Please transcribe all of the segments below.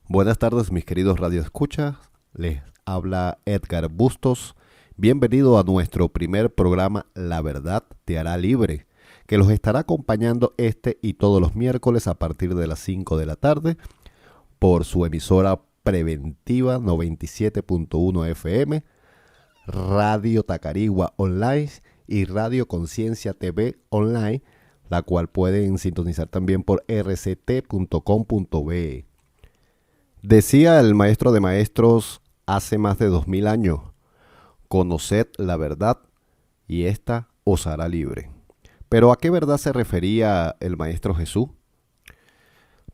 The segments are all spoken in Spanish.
Buenas tardes, mis queridos radioescuchas. Les habla Edgar Bustos. Bienvenido a nuestro primer programa La Verdad Te Hará Libre, que los estará acompañando este y todos los miércoles a partir de las 5 de la tarde por su emisora preventiva 97.1 FM, Radio Tacarigua Online y Radio Conciencia TV Online, la cual pueden sintonizar también por rct.com.be. Decía el maestro de maestros hace más de 2000 años: conoced la verdad y ésta os hará libre. Pero ¿a qué verdad se refería el maestro Jesús?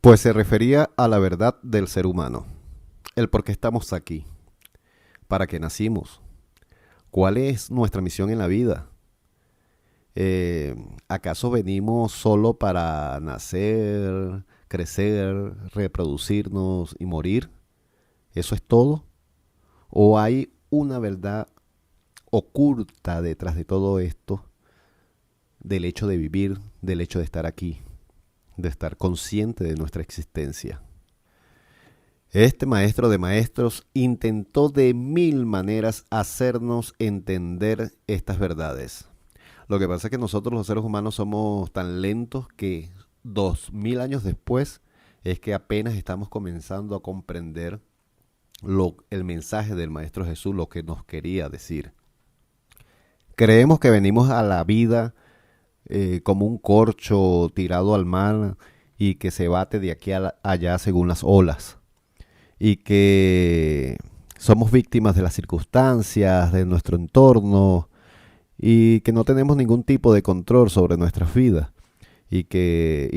Pues se refería a la verdad del ser humano, el por qué estamos aquí, para qué nacimos, cuál es nuestra misión en la vida. ¿Acaso venimos solo para nacer, crecer, reproducirnos y morir? ¿Eso es todo? ¿O hay una verdad oculta detrás de todo esto, del hecho de vivir, del hecho de estar aquí, de estar consciente de nuestra existencia? Este maestro de maestros intentó de mil maneras hacernos entender estas verdades. Lo que pasa es que nosotros los seres humanos somos tan lentos que 2000 años después es que apenas estamos comenzando a comprender el mensaje del Maestro Jesús, lo que nos quería decir. Creemos que venimos a la vida como un corcho tirado al mar y que se bate de aquí a allá según las olas. Y que somos víctimas de las circunstancias, de nuestro entorno, y que no tenemos ningún tipo de control sobre nuestras vidas y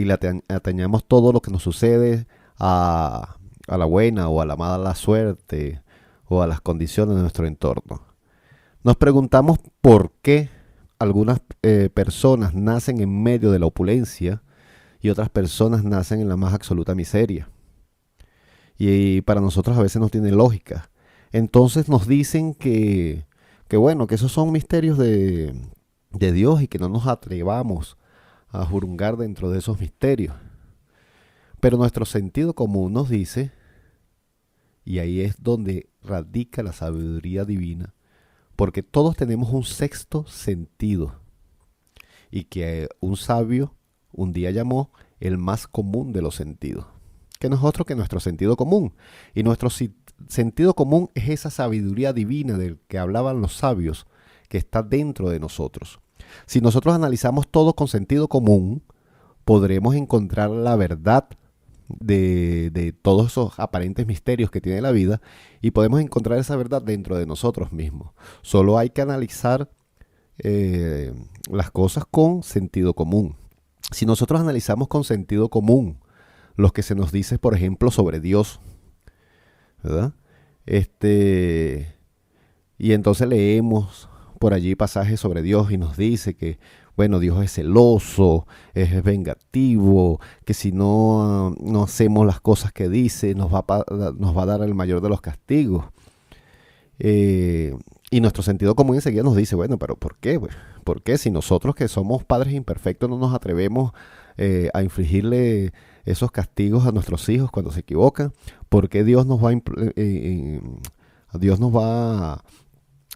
le atañamos todo lo que nos sucede a la buena o a la mala suerte o a las condiciones de nuestro entorno. Nos preguntamos por qué algunas personas nacen en medio de la opulencia y otras personas nacen en la más absoluta miseria. Y para nosotros a veces no tiene lógica. Entonces nos dicen que bueno, que esos son misterios de Dios y que no nos atrevamos a jurungar dentro de esos misterios. Pero nuestro sentido común nos dice, y ahí es donde radica la sabiduría divina, porque todos tenemos un sexto sentido, y que un sabio un día llamó el más común de los sentidos, que no es otro que nuestro sentido común. Y nuestro sentido común es esa sabiduría divina del que hablaban los sabios, que está dentro de nosotros. Si nosotros analizamos todo con sentido común, podremos encontrar la verdad de todos esos aparentes misterios que tiene la vida, y podemos encontrar esa verdad dentro de nosotros mismos. Solo hay que analizar las cosas con sentido común. Si nosotros analizamos con sentido común lo que se nos dice, por ejemplo, sobre Dios, ¿verdad? Y entonces leemos por allí pasajes sobre Dios y nos dice que, bueno, Dios es celoso, es vengativo, que si no hacemos las cosas que dice, nos va a dar el mayor de los castigos. Y nuestro sentido común enseguida nos dice, bueno, pero ¿por qué? Pues, ¿por qué si nosotros que somos padres imperfectos no nos atrevemos a infligirle esos castigos a nuestros hijos cuando se equivocan? ¿Por qué Dios nos va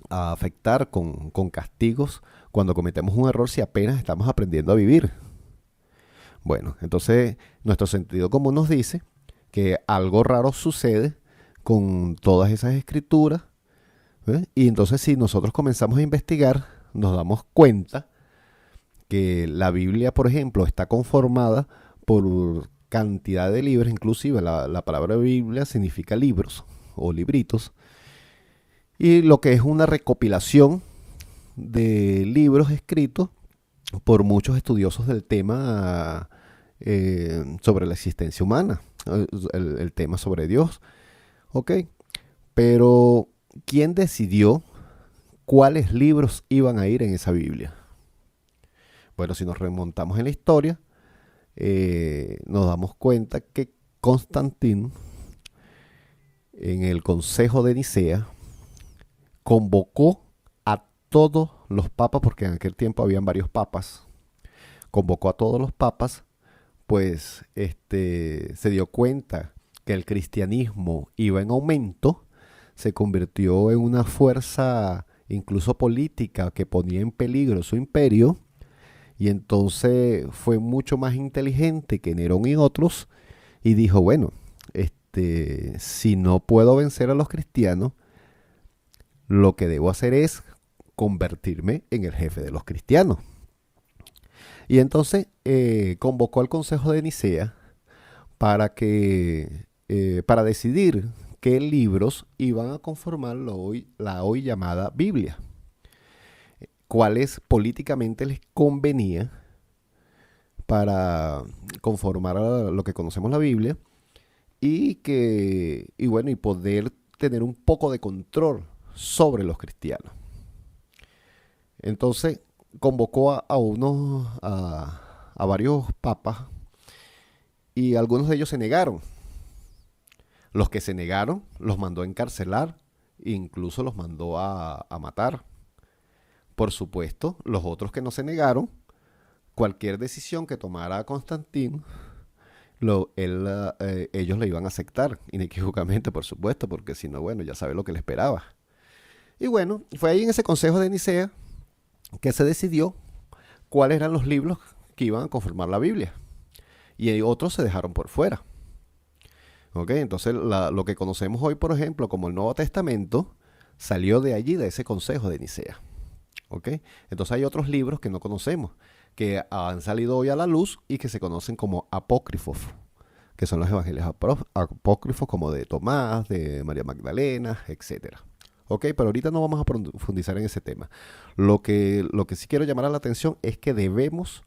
a afectar con castigos cuando cometemos un error si apenas estamos aprendiendo a vivir? Bueno, entonces nuestro sentido común nos dice que algo raro sucede con todas esas escrituras, ¿eh? Y entonces si nosotros comenzamos a investigar, nos damos cuenta que la Biblia, por ejemplo, está conformada por cantidad de libros, inclusive la palabra Biblia significa libros o libritos, y lo que es una recopilación de libros escritos por muchos estudiosos del tema sobre la existencia humana, el tema sobre Dios. Ok, pero ¿quién decidió cuáles libros iban a ir en esa Biblia? Bueno, si nos remontamos en la historia, nos damos cuenta que Constantino, en el Consejo de Nicea, convocó a todos los papas, porque en aquel tiempo habían varios papas, convocó a todos los papas, pues se dio cuenta que el cristianismo iba en aumento, se convirtió en una fuerza incluso política que ponía en peligro su imperio, y entonces fue mucho más inteligente que Nerón y otros y dijo, bueno, si no puedo vencer a los cristianos, lo que debo hacer es convertirme en el jefe de los cristianos. Y entonces convocó al Consejo de Nicea para decidir qué libros iban a conformar la hoy llamada Biblia, cuáles políticamente les convenía para conformar a lo que conocemos la Biblia y poder tener un poco de control sobre los cristianos. Entonces convocó a varios papas y algunos de ellos se negaron. Los que se negaron los mandó a encarcelar e incluso los mandó a matar. Por supuesto, los otros que no se negaron, cualquier decisión que tomara Constantino, ellos le iban a aceptar, inequívocamente, por supuesto, porque si no, bueno, ya sabe lo que le esperaba. Y bueno, fue ahí en ese consejo de Nicea que se decidió cuáles eran los libros que iban a conformar la Biblia. Y otros se dejaron por fuera. ¿Ok? Entonces, lo que conocemos hoy, por ejemplo, como el Nuevo Testamento, salió de allí, de ese consejo de Nicea. ¿Ok? Entonces hay otros libros que no conocemos, que han salido hoy a la luz y que se conocen como apócrifos, que son los evangelios apócrifos como de Tomás, de María Magdalena, etc. ¿Ok? Pero ahorita no vamos a profundizar en ese tema. Lo que sí quiero llamar a la atención es que debemos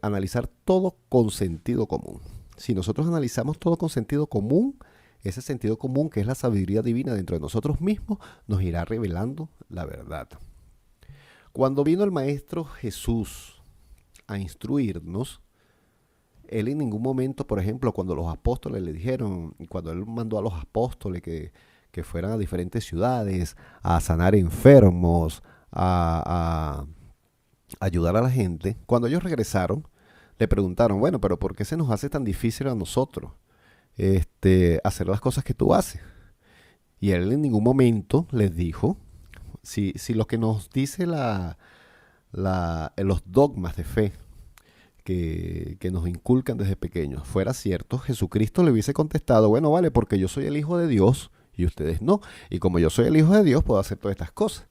analizar todo con sentido común. Si nosotros analizamos todo con sentido común, ese sentido común, que es la sabiduría divina dentro de nosotros mismos, nos irá revelando la verdad. Cuando vino el Maestro Jesús a instruirnos, él en ningún momento, por ejemplo, cuando los apóstoles le dijeron, cuando él mandó a los apóstoles que fueran a diferentes ciudades a sanar enfermos, a ayudar a la gente, cuando ellos regresaron, le preguntaron, bueno, pero ¿por qué se nos hace tan difícil a nosotros hacer las cosas que tú haces? Y él en ningún momento les dijo, si lo que nos dice los dogmas de fe que nos inculcan desde pequeños fuera cierto, Jesucristo le hubiese contestado, bueno, vale, porque yo soy el Hijo de Dios y ustedes no. Y como yo soy el Hijo de Dios, puedo hacer todas estas cosas.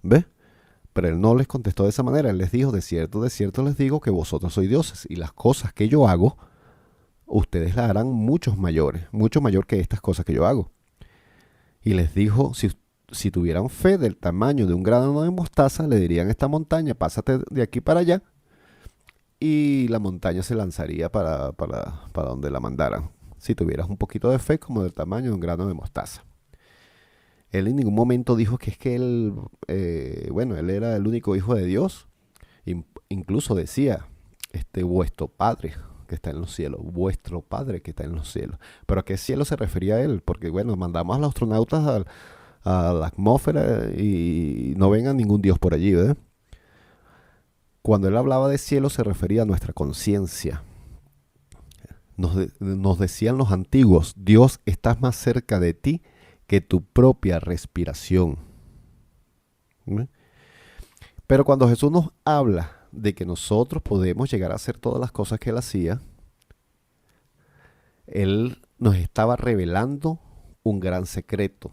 ¿Ves? Pero él no les contestó de esa manera. Él les dijo, de cierto les digo que vosotros sois dioses. Y las cosas que yo hago, ustedes las harán mucho mayor que estas cosas que yo hago. Y les dijo, si tuvieran fe del tamaño de un grano de mostaza, le dirían a esta montaña, pásate de aquí para allá. Y la montaña se lanzaría para donde la mandaran. Si tuvieras un poquito de fe como del tamaño de un grano de mostaza. Él en ningún momento dijo que es que él era el único hijo de Dios. Incluso decía, vuestro Padre que está en los cielos, vuestro Padre que está en los cielos. ¿Pero a qué cielo se refería a él? Porque, bueno, mandamos a los astronautas a la atmósfera y no venga ningún Dios por allí, ¿verdad? Cuando él hablaba de cielo se refería a nuestra conciencia. Nos decían los antiguos, Dios está más cerca de ti que tu propia respiración. ¿Sí? Pero cuando Jesús nos habla de que nosotros podemos llegar a hacer todas las cosas que él hacía, él nos estaba revelando un gran secreto.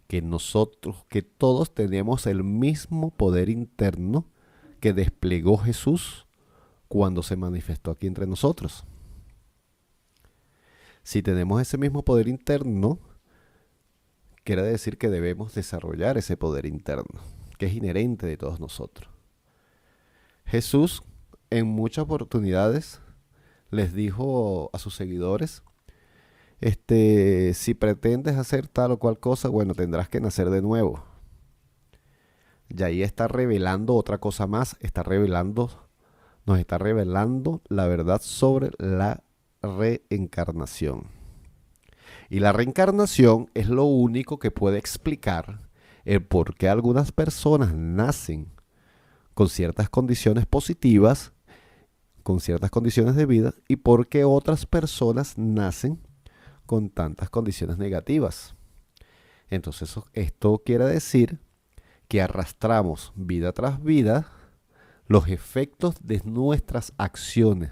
Que todos tenemos el mismo poder interno que desplegó Jesús cuando se manifestó aquí entre nosotros. Si tenemos ese mismo poder interno, quiere decir que debemos desarrollar ese poder interno, que es inherente de todos nosotros. Jesús, en muchas oportunidades, les dijo a sus seguidores, si pretendes hacer tal o cual cosa, bueno, tendrás que nacer de nuevo. Y ahí está revelando otra cosa más, nos está revelando la verdad sobre la reencarnación. Y la reencarnación es lo único que puede explicar el por qué algunas personas nacen con ciertas condiciones positivas, con ciertas condiciones de vida y por qué otras personas nacen con tantas condiciones negativas. Entonces esto quiere decir que arrastramos vida tras vida los efectos de nuestras acciones.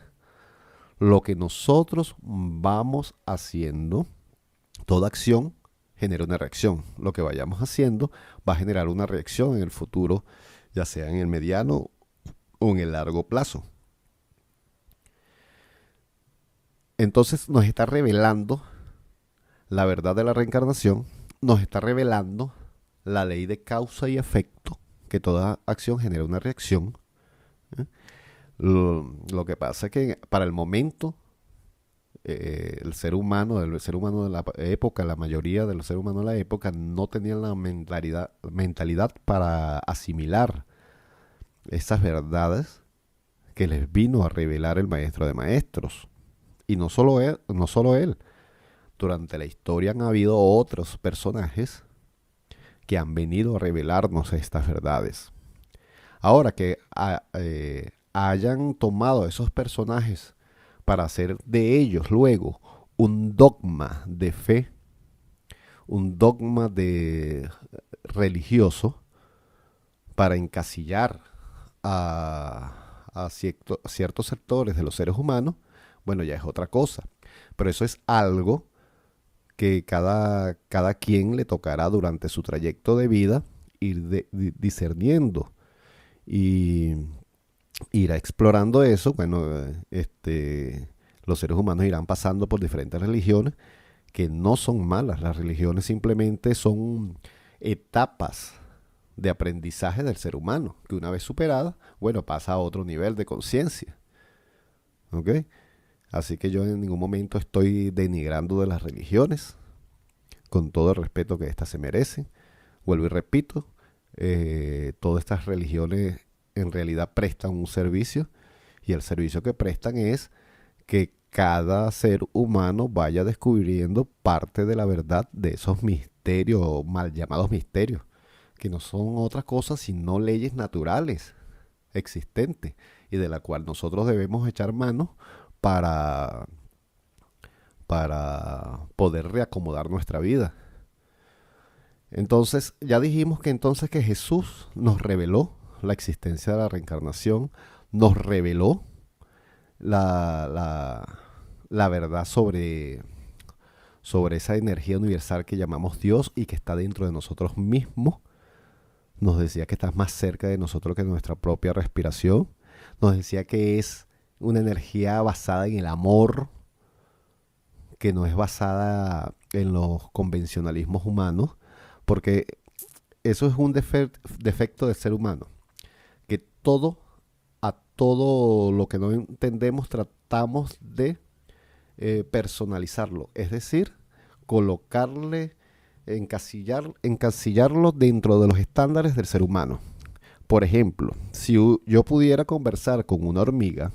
Lo que nosotros vamos haciendo, toda acción genera una reacción. Lo que vayamos haciendo va a generar una reacción en el futuro, ya sea en el mediano o en el largo plazo. Entonces nos está revelando la verdad de la reencarnación, nos está revelando la ley de causa y efecto, que toda acción genera una reacción. Lo que pasa es que para el momento, el ser humano de la época, la mayoría de los seres humanos de la época, no tenían la mentalidad para asimilar esas verdades que les vino a revelar el maestro de maestros. Y no solo él, no solo él. Durante la historia han habido otros personajes que han venido a revelarnos estas verdades. Ahora que hayan tomado esos personajes para hacer de ellos luego un dogma de fe, un dogma de religioso, para encasillar a ciertos sectores de los seres humanos, bueno, ya es otra cosa. Pero eso es algo que cada quien le tocará durante su trayecto de vida ir discerniendo y irá explorando eso. Bueno, los seres humanos irán pasando por diferentes religiones que no son malas. Las religiones simplemente son etapas de aprendizaje del ser humano, que una vez superada, bueno, pasa a otro nivel de conciencia. ¿Ok? Así que yo en ningún momento estoy denigrando de las religiones, con todo el respeto que éstas se merecen. Vuelvo y repito, todas estas religiones en realidad prestan un servicio, y el servicio que prestan es que cada ser humano vaya descubriendo parte de la verdad de esos misterios, o mal llamados misterios, que no son otra cosa sino leyes naturales existentes, y de la cual nosotros debemos echar mano para, para poder reacomodar nuestra vida. Entonces, ya dijimos que entonces que Jesús nos reveló la existencia de la reencarnación, nos reveló la verdad sobre esa energía universal que llamamos Dios y que está dentro de nosotros mismos. Nos decía que está más cerca de nosotros que nuestra propia respiración. Nos decía que es una energía basada en el amor, que no es basada en los convencionalismos humanos, porque eso es un defecto del ser humano, que a todo lo que no entendemos tratamos de personalizarlo, es decir, colocarle, encasillarlo dentro de los estándares del ser humano. Por ejemplo, si yo pudiera conversar con una hormiga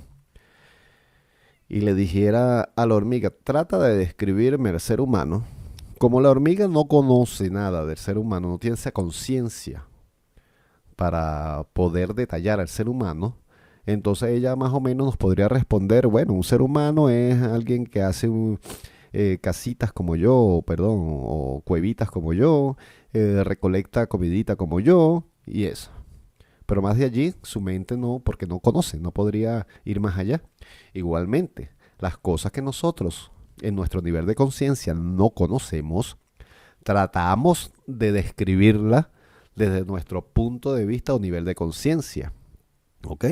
y le dijera a la hormiga, trata de describirme el ser humano, como la hormiga no conoce nada del ser humano, no tiene esa conciencia para poder detallar al ser humano, entonces ella más o menos nos podría responder, bueno, un ser humano es alguien que hace casitas como yo, perdón, o cuevitas como yo, recolecta comidita como yo, y eso. Pero más de allí, su mente no, porque no conoce, no podría ir más allá. Igualmente, las cosas que nosotros, en nuestro nivel de conciencia, no conocemos, tratamos de describirla desde nuestro punto de vista o nivel de conciencia. ¿Ok?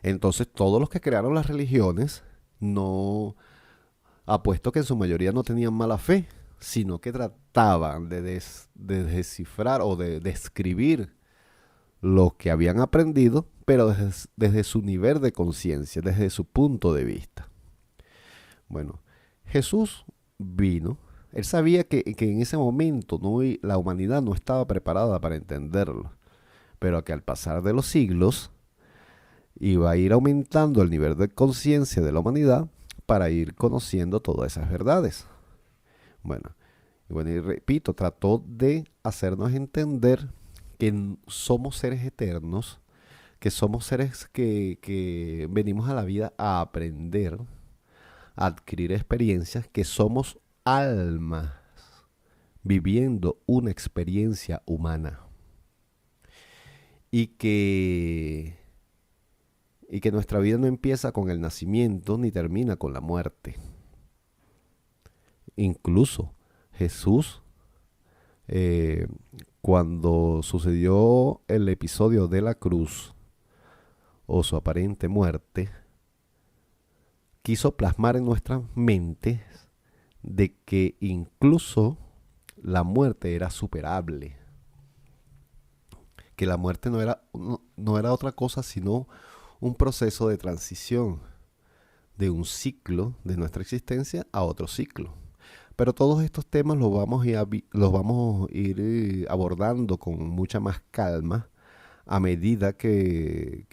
Entonces, todos los que crearon las religiones, no apuesto que en su mayoría no tenían mala fe, sino que trataban de descifrar o de describir lo que habían aprendido, pero desde su nivel de conciencia, desde su punto de vista. Bueno, Jesús vino, él sabía que en ese momento la humanidad no estaba preparada para entenderlo, pero que al pasar de los siglos iba a ir aumentando el nivel de conciencia de la humanidad para ir conociendo todas esas verdades. Bueno, y repito, trató de hacernos entender que somos seres eternos, que somos seres que venimos a la vida a aprender, a adquirir experiencias, que somos almas viviendo una experiencia humana y que, y que nuestra vida no empieza con el nacimiento ni termina con la muerte. Incluso Jesús, eh, cuando sucedió el episodio de la cruz o su aparente muerte, quiso plasmar en nuestras mentes de que incluso la muerte era superable, que la muerte no era otra cosa sino un proceso de transición de un ciclo de nuestra existencia a otro ciclo. Pero todos estos temas los vamos a ir abordando con mucha más calma a medida que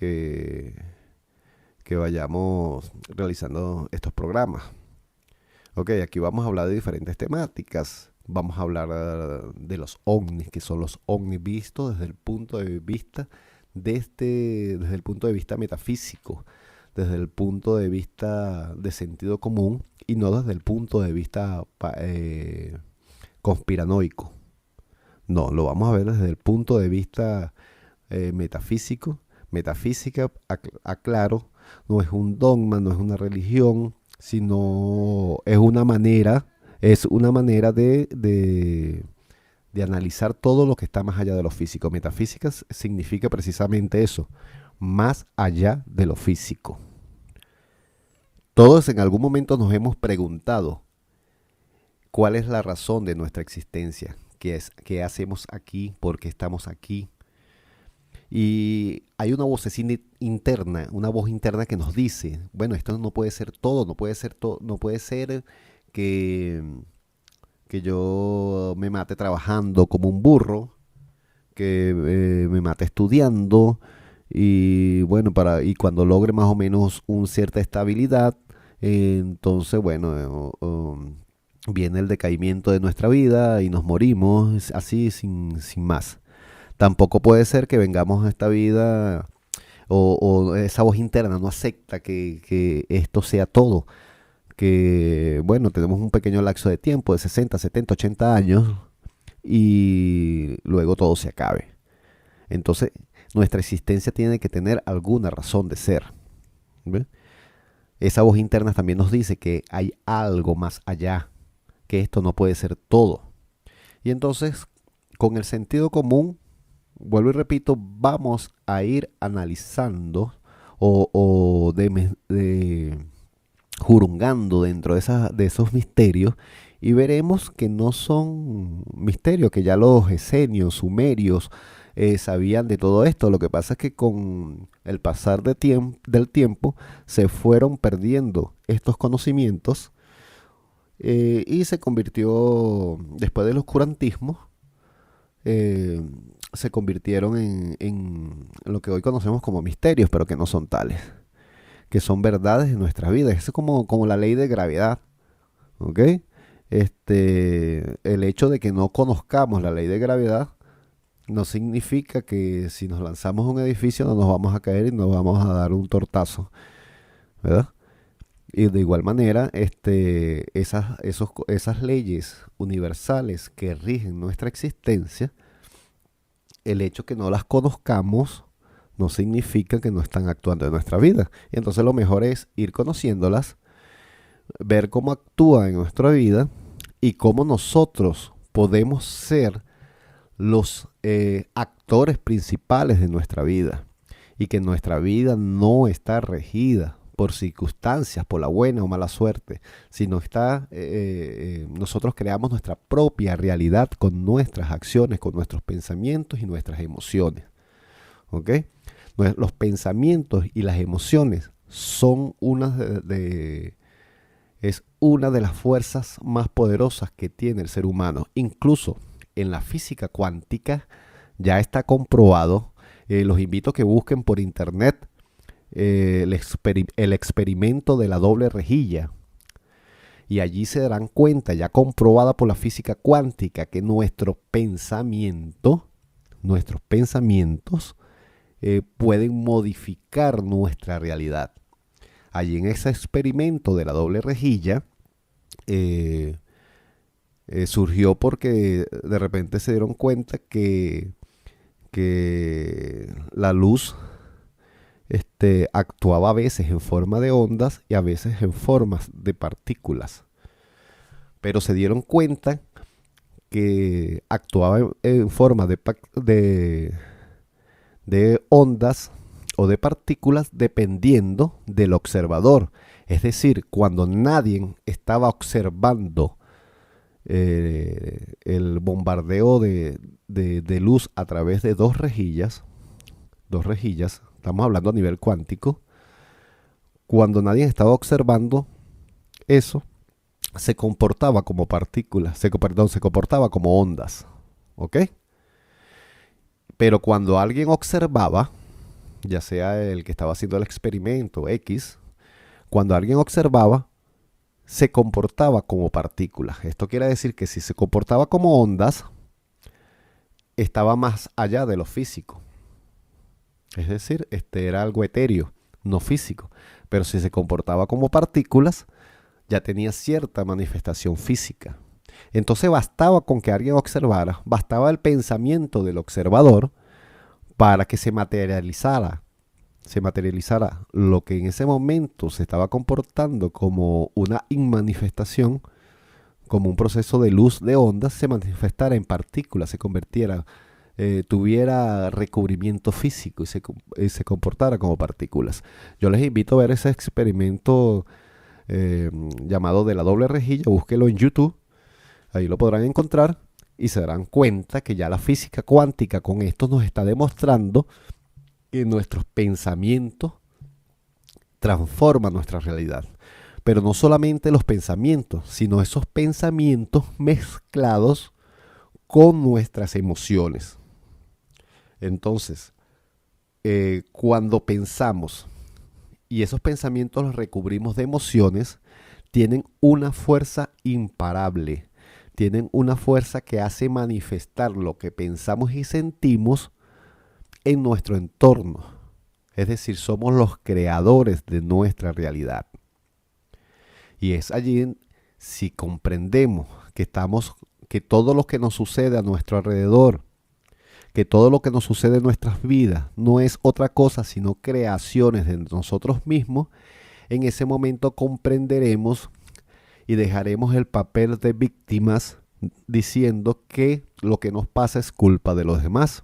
vayamos realizando estos programas. Ok, aquí vamos a hablar de diferentes temáticas. Vamos a hablar de los ovnis, que son los ovnis vistos desde el punto de vista desde el punto de vista metafísico, desde el punto de vista de sentido común y no desde el punto de vista conspiranoico. No, lo vamos a ver desde el punto de vista metafísico. Metafísica, aclaro, no es un dogma, no es una religión, sino es una manera de analizar todo lo que está más allá de lo físico. Metafísica significa precisamente eso, más allá de lo físico. Todos en algún momento nos hemos preguntado cuál es la razón de nuestra existencia, qué hacemos aquí, por qué estamos aquí. Y hay una vocecita interna, una voz interna que nos dice, bueno, esto no puede ser todo, no puede ser que, que yo me mate trabajando como un burro, que me mate estudiando y bueno, y cuando logre más o menos una cierta estabilidad, entonces bueno, viene el decaimiento de nuestra vida y nos morimos así sin más. Tampoco puede ser que vengamos a esta vida o esa voz interna no acepta que esto sea todo. Que, bueno, tenemos un pequeño lapso de tiempo de 60, 70, 80 años y luego todo se acabe. Entonces, nuestra existencia tiene que tener alguna razón de ser. ¿Ve? Esa voz interna también nos dice que hay algo más allá, que esto no puede ser todo. Y entonces, con el sentido común, vuelvo y repito, vamos a ir analizando o jurungando dentro de esos misterios y veremos que no son misterios, que ya los esenios, sumerios, sabían de todo esto. Lo que pasa es que con el pasar del tiempo se fueron perdiendo estos conocimientos y se convirtió, después del oscurantismo, eh, se convirtieron en lo que hoy conocemos como misterios, pero que no son tales, que son verdades de nuestra vida. Es como la ley de gravedad, ¿ok? El hecho de que no conozcamos la ley de gravedad no significa que si nos lanzamos a un edificio no nos vamos a caer y nos vamos a dar un tortazo, ¿verdad? Y de igual manera, esas leyes universales que rigen nuestra existencia, el hecho que no las conozcamos no significa que no están actuando en nuestra vida. Y entonces lo mejor es ir conociéndolas, ver cómo actúan en nuestra vida y cómo nosotros podemos ser los actores principales de nuestra vida. Y que nuestra vida no está regida por circunstancias, por la buena o mala suerte, sino nosotros creamos nuestra propia realidad con nuestras acciones, con nuestros pensamientos y nuestras emociones. ¿Ok? Los pensamientos y las emociones son es una de las fuerzas más poderosas que tiene el ser humano. Incluso en la física cuántica ya está comprobado. Los invito a que busquen por internet el experimento de la doble rejilla. Y allí se darán cuenta, ya comprobada por la física cuántica, que nuestros pensamientos pueden modificar nuestra realidad. Allí en ese experimento de la doble rejilla, eh, surgió porque de repente se dieron cuenta que la luz actuaba a veces en forma de ondas y a veces en formas de partículas. Pero se dieron cuenta que actuaba en forma de ondas o de partículas dependiendo del observador. Es decir, cuando nadie estaba observando el bombardeo de luz a través de dos rejillas, estamos hablando a nivel cuántico, cuando nadie estaba observando eso, se comportaba como partículas, se comportaba como ondas, ¿ok? Pero cuando alguien observaba, ya sea el que estaba haciendo el experimento X, cuando alguien observaba, se comportaba como partículas. Esto quiere decir que si se comportaba como ondas, estaba más allá de lo físico. Es decir, era algo etéreo, no físico. Pero si se comportaba como partículas, ya tenía cierta manifestación física. Entonces bastaba con que alguien observara, bastaba el pensamiento del observador para que se materializara lo que en ese momento se estaba comportando como una inmanifestación, como un proceso de luz de ondas, se manifestara en partículas, se convirtiera, tuviera recubrimiento físico y se comportara como partículas. Yo les invito a ver ese experimento llamado de la doble rejilla, búsquelo en YouTube, ahí lo podrán encontrar y se darán cuenta que ya la física cuántica con esto nos está demostrando que nuestros pensamientos transforman nuestra realidad. Pero no solamente los pensamientos, sino esos pensamientos mezclados con nuestras emociones. Entonces, cuando pensamos y esos pensamientos los recubrimos de emociones, tienen una fuerza imparable, tienen una fuerza que hace manifestar lo que pensamos y sentimos en nuestro entorno. Es decir, somos los creadores de nuestra realidad. Y es allí, si comprendemos que todo lo que nos sucede a nuestro alrededor, que todo lo que nos sucede en nuestras vidas no es otra cosa sino creaciones de nosotros mismos, en ese momento comprenderemos y dejaremos el papel de víctimas diciendo que lo que nos pasa es culpa de los demás.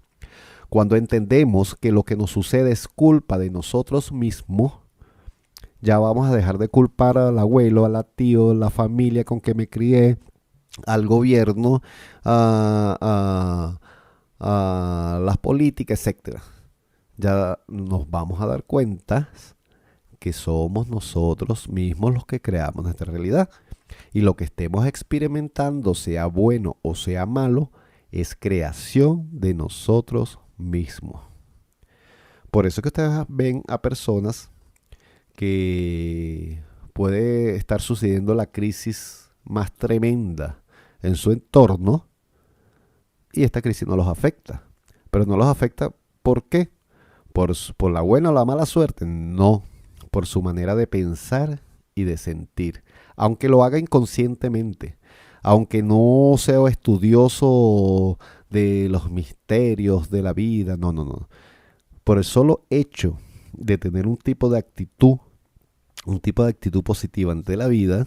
Cuando entendemos que lo que nos sucede es culpa de nosotros mismos, ya vamos a dejar de culpar al abuelo, a la tío, a la familia con que me crié, al gobierno, a las políticas, etcétera. Ya nos vamos a dar cuenta que somos nosotros mismos los que creamos nuestra realidad. Y lo que estemos experimentando, sea bueno o sea malo, es creación de nosotros mismos. Por eso que ustedes ven a personas que puede estar sucediendo la crisis más tremenda en su entorno y esta crisis no los afecta. Pero no los afecta, ¿por qué? ¿Por la buena o la mala suerte? No, por su manera de pensar y de sentir. Aunque lo haga inconscientemente, aunque no sea estudioso de los misterios de la vida, no. Por el solo hecho de tener un tipo de actitud positiva ante la vida,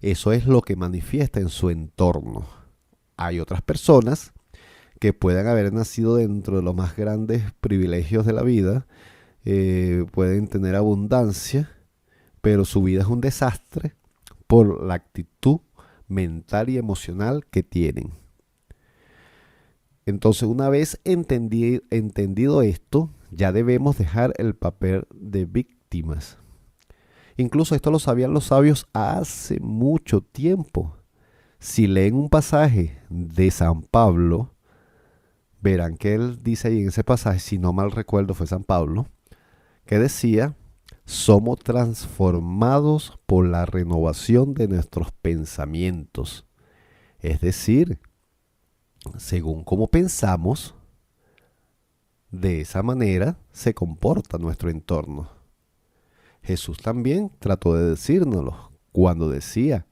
eso es lo que manifiesta en su entorno. Hay otras personas que puedan haber nacido dentro de los más grandes privilegios de la vida, pueden tener abundancia, pero su vida es un desastre por la actitud mental y emocional que tienen. Entonces, una vez entendido esto, ya debemos dejar el papel de víctimas. Incluso esto lo sabían los sabios hace mucho tiempo. Si leen un pasaje de San Pablo, verán que él dice ahí en ese pasaje, si no mal recuerdo fue San Pablo, que decía, somos transformados por la renovación de nuestros pensamientos. Es decir, según cómo pensamos, De esa manera se comporta nuestro entorno. Jesús también trató de decírnoslo cuando decía,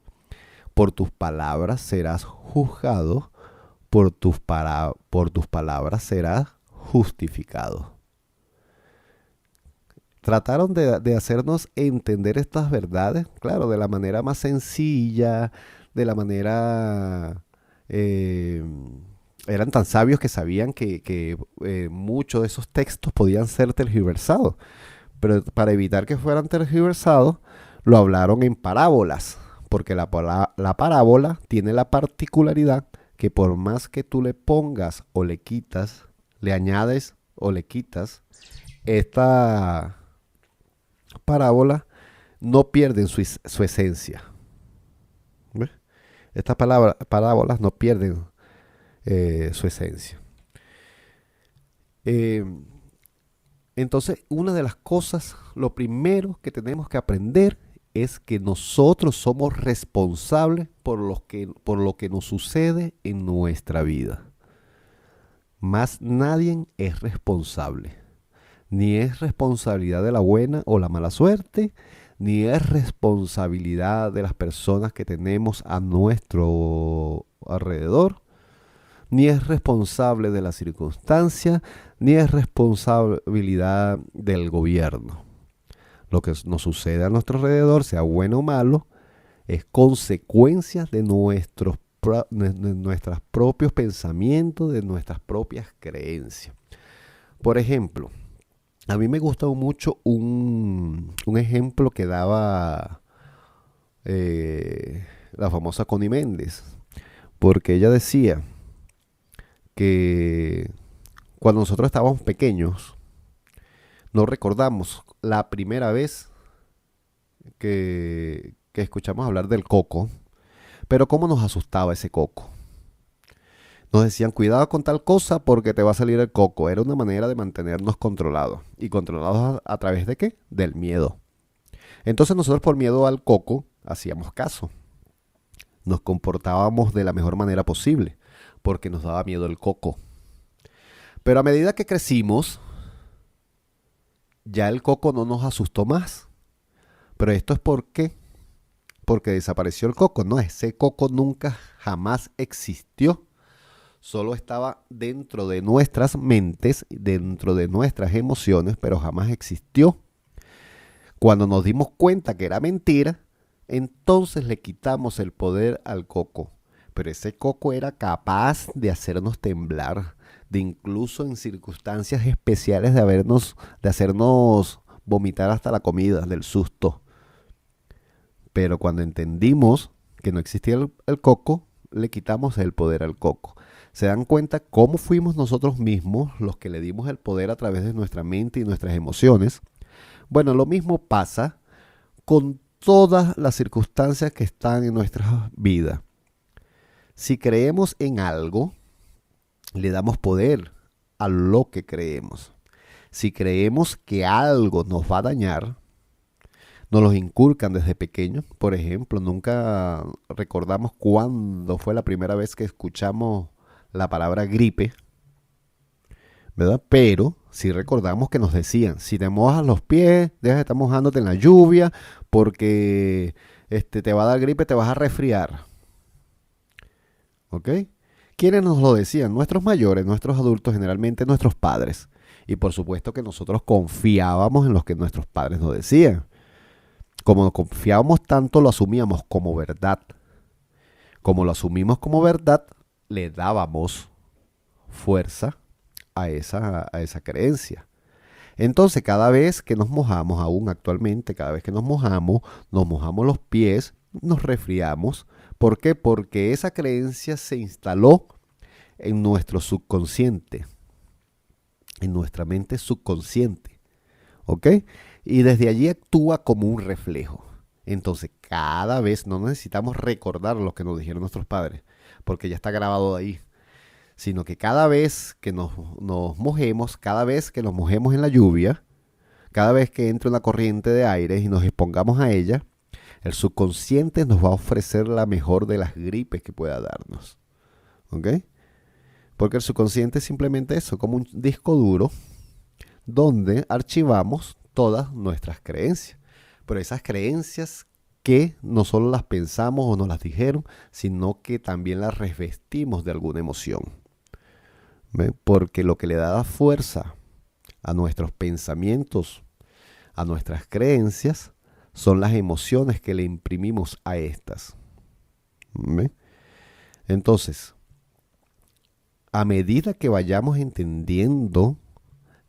por tus palabras serás juzgado, por tus palabras serás justificado. Trataron de hacernos entender estas verdades, claro, de la manera más sencilla, de la manera... eran tan sabios que sabían que muchos de esos textos podían ser tergiversados. Pero para evitar que fueran tergiversados, lo hablaron en parábolas, porque la parábola tiene la particularidad que por más que tú le pongas o le quitas, le añades o le quitas, esta parábola no pierden su esencia. ¿Ves? Estas parábolas no pierden su esencia. Entonces, una de las cosas, lo primero que tenemos que aprender es que nosotros somos responsables por lo que nos sucede en nuestra vida. Más nadie es responsable. Ni es responsabilidad de la buena o la mala suerte, ni es responsabilidad de las personas que tenemos a nuestro alrededor, ni es responsable de la circunstancia, ni es responsabilidad del gobierno. Lo que nos sucede a nuestro alrededor, sea bueno o malo, es consecuencia de nuestros propios pensamientos, de nuestras propias creencias. Por ejemplo, a mí me gusta mucho un ejemplo que daba la famosa Connie Méndez, porque ella decía que cuando nosotros estábamos pequeños, no recordamos la primera vez que escuchamos hablar del coco, pero cómo nos asustaba ese coco. Nos decían, cuidado con tal cosa porque te va a salir el coco. Era una manera de mantenernos controlados. ¿Y controlados a través de qué? Del miedo. Entonces nosotros por miedo al coco hacíamos caso. Nos comportábamos de la mejor manera posible porque nos daba miedo el coco. Pero a medida que crecimos, ya el coco no nos asustó más. Pero esto es ¿por qué? Porque desapareció el coco. No, ese coco nunca jamás existió. Solo estaba dentro de nuestras mentes, dentro de nuestras emociones, pero jamás existió. Cuando nos dimos cuenta que era mentira, entonces le quitamos el poder al coco. Pero ese coco era capaz de hacernos temblar, de incluso en circunstancias especiales de hacernos vomitar hasta la comida, del susto. Pero cuando entendimos que no existía el coco, le quitamos el poder al coco. ¿Se dan cuenta cómo fuimos nosotros mismos los que le dimos el poder a través de nuestra mente y nuestras emociones? Bueno, lo mismo pasa con todas las circunstancias que están en nuestra vida. Si creemos en algo, le damos poder a lo que creemos. Si creemos que algo nos va a dañar, nos los inculcan desde pequeños. Por ejemplo, nunca recordamos cuándo fue la primera vez que escuchamos la palabra gripe, ¿verdad? Pero sí recordamos que nos decían, si te mojas los pies, deja de estar mojándote en la lluvia, porque te va a dar gripe, te vas a resfriar. ¿Ok? ¿Quiénes nos lo decían? Nuestros mayores, nuestros adultos, generalmente nuestros padres. Y por supuesto que nosotros confiábamos en lo que nuestros padres nos decían. Como confiábamos tanto, lo asumíamos como verdad. Como lo asumimos como verdad, le dábamos fuerza a esa creencia. Entonces, cada vez que nos mojamos, aún actualmente, cada vez que nos mojamos los pies, nos resfriamos. ¿Por qué? Porque esa creencia se instaló en nuestro subconsciente, en nuestra mente subconsciente. ¿Ok? Y desde allí actúa como un reflejo. Entonces, cada vez no necesitamos recordar lo que nos dijeron nuestros padres, porque ya está grabado ahí. Sino que cada vez que nos mojemos, cada vez que nos mojemos en la lluvia, cada vez que entre una corriente de aire y nos expongamos a ella, el subconsciente nos va a ofrecer la mejor de las gripes que pueda darnos. ¿Ok? Porque el subconsciente es simplemente eso, como un disco duro donde archivamos todas nuestras creencias. Pero esas creencias que no solo las pensamos o nos las dijeron, sino que también las revestimos de alguna emoción. ¿Ve? Porque lo que le da fuerza a nuestros pensamientos, a nuestras creencias, son las emociones que le imprimimos a estas. ¿Ve? Entonces, a medida que vayamos entendiendo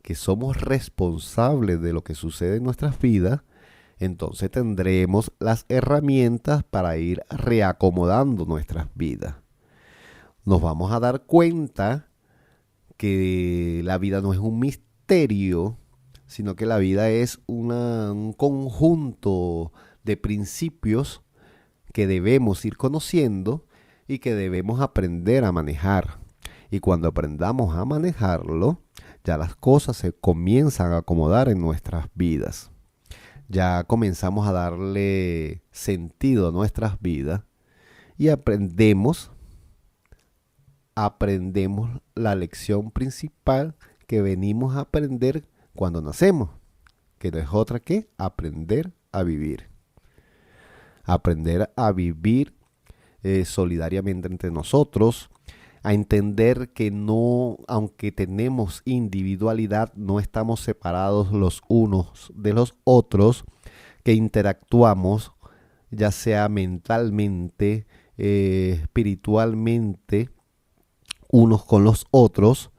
que somos responsables de lo que sucede en nuestras vidas, entonces tendremos las herramientas para ir reacomodando nuestras vidas. Nos vamos a dar cuenta que la vida no es un misterio, sino que la vida es un conjunto de principios que debemos ir conociendo y que debemos aprender a manejar. Y cuando aprendamos a manejarlo, ya las cosas se comienzan a acomodar en nuestras vidas. Ya comenzamos a darle sentido a nuestras vidas y aprendemos la lección principal que venimos a aprender cuando nacemos, que no es otra que aprender a vivir. Aprender a vivir solidariamente entre nosotros, a entender que no, aunque tenemos individualidad, no estamos separados los unos de los otros, que interactuamos, ya sea mentalmente, espiritualmente, unos con los otros.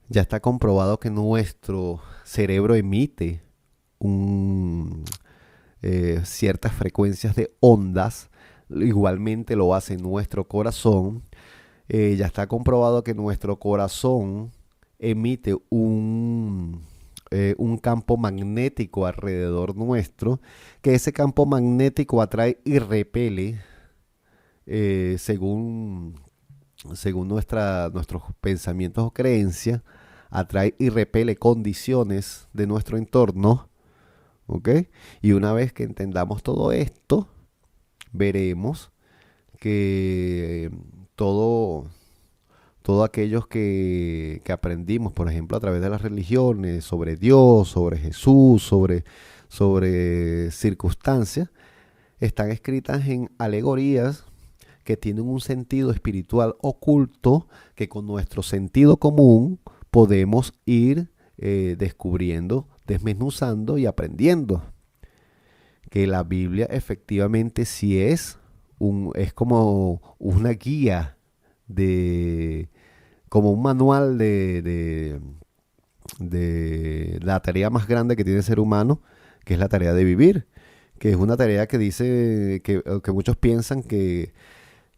Ya está comprobado que nuestro cerebro emite ciertas frecuencias de ondas, igualmente lo hace nuestro corazón. Ya está comprobado que nuestro corazón emite un campo magnético alrededor nuestro, que ese campo magnético atrae y repele, según nuestros pensamientos o creencias, atrae y repele condiciones de nuestro entorno, ¿ok? Y una vez que entendamos todo esto, veremos que todo aquellos que aprendimos, por ejemplo, a través de las religiones, sobre Dios, sobre Jesús, sobre circunstancias, están escritas en alegorías que tienen un sentido espiritual oculto que con nuestro sentido común podemos ir descubriendo, desmenuzando y aprendiendo. Que la Biblia efectivamente sí es como una guía, como un manual de la tarea más grande que tiene el ser humano, que es la tarea de vivir, que es una tarea que dice que muchos piensan que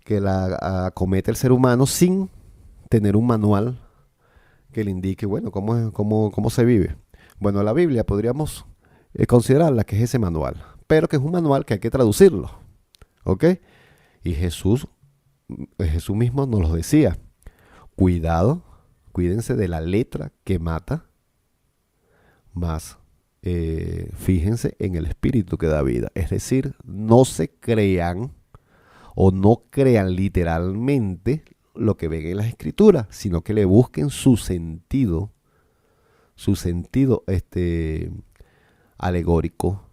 la acomete el ser humano sin tener un manual que le indique, bueno, cómo se vive. Bueno, la Biblia podríamos considerarla que es ese manual, pero que es un manual que hay que traducirlo, ¿ok? Y Jesús mismo nos lo decía: cuídense de la letra que mata, más fíjense en el espíritu que da vida. Es decir, no se crean o no crean literalmente lo que ven en las escrituras, sino que le busquen su sentido alegórico,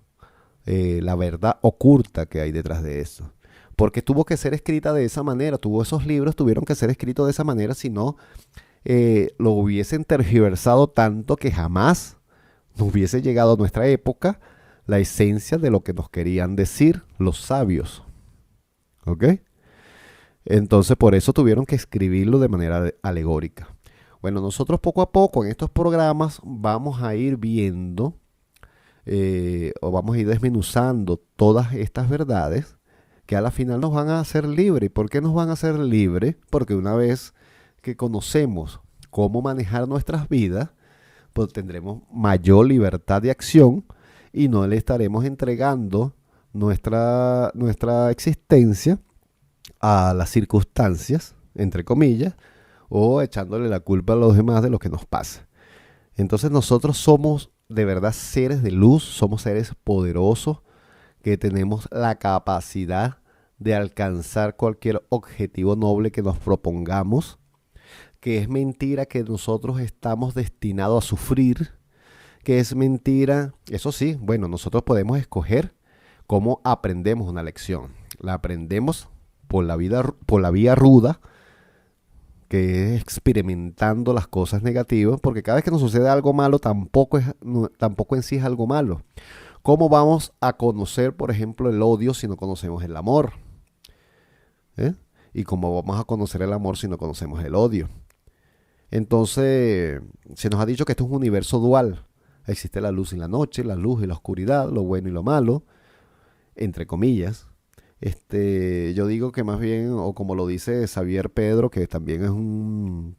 la verdad oculta que hay detrás de eso. Porque tuvo que ser escrita de esa manera, esos libros tuvieron que ser escritos de esa manera, si no, lo hubiesen tergiversado tanto que jamás nos hubiese llegado a nuestra época la esencia de lo que nos querían decir los sabios. ¿Ok? Entonces por eso tuvieron que escribirlo de manera alegórica. Bueno, nosotros poco a poco en estos programas vamos a ir viendo o vamos a ir desmenuzando todas estas verdades que a la final nos van a hacer libres. ¿Por qué nos van a hacer libres? Porque una vez que conocemos cómo manejar nuestras vidas, pues tendremos mayor libertad de acción y no le estaremos entregando nuestra existencia a las circunstancias, entre comillas, o echándole la culpa a los demás de lo que nos pasa. Entonces nosotros somos de verdad seres de luz, somos seres poderosos que tenemos la capacidad de alcanzar cualquier objetivo noble que nos propongamos, que es mentira que nosotros estamos destinados a sufrir, que es mentira. Eso sí, bueno, nosotros podemos escoger cómo aprendemos una lección. La aprendemos por la vía ruda, que es experimentando las cosas negativas, porque cada vez que nos sucede algo malo, tampoco en sí es algo malo. ¿Cómo vamos a conocer, por ejemplo, el odio si no conocemos el amor? ¿Eh? ¿Y cómo vamos a conocer el amor si no conocemos el odio? Entonces, se nos ha dicho que esto es un universo dual. Existe la luz y la noche, la luz y la oscuridad, lo bueno y lo malo, entre comillas. Yo digo que más bien, o como lo dice Xavier Pedro, que también es un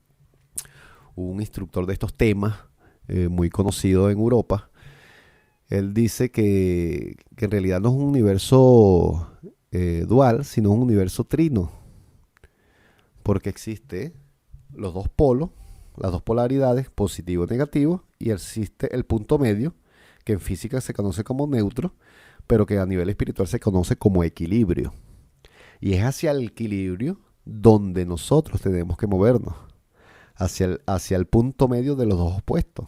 instructor de estos temas, muy conocido en Europa, él dice que en realidad no es un universo dual, sino un universo trino, porque existe los dos polos, las dos polaridades, positivo y negativo, y existe el punto medio, que en física se conoce como neutro, pero que a nivel espiritual se conoce como equilibrio. Y es hacia el equilibrio donde nosotros tenemos que movernos, hacia el punto medio de los dos opuestos,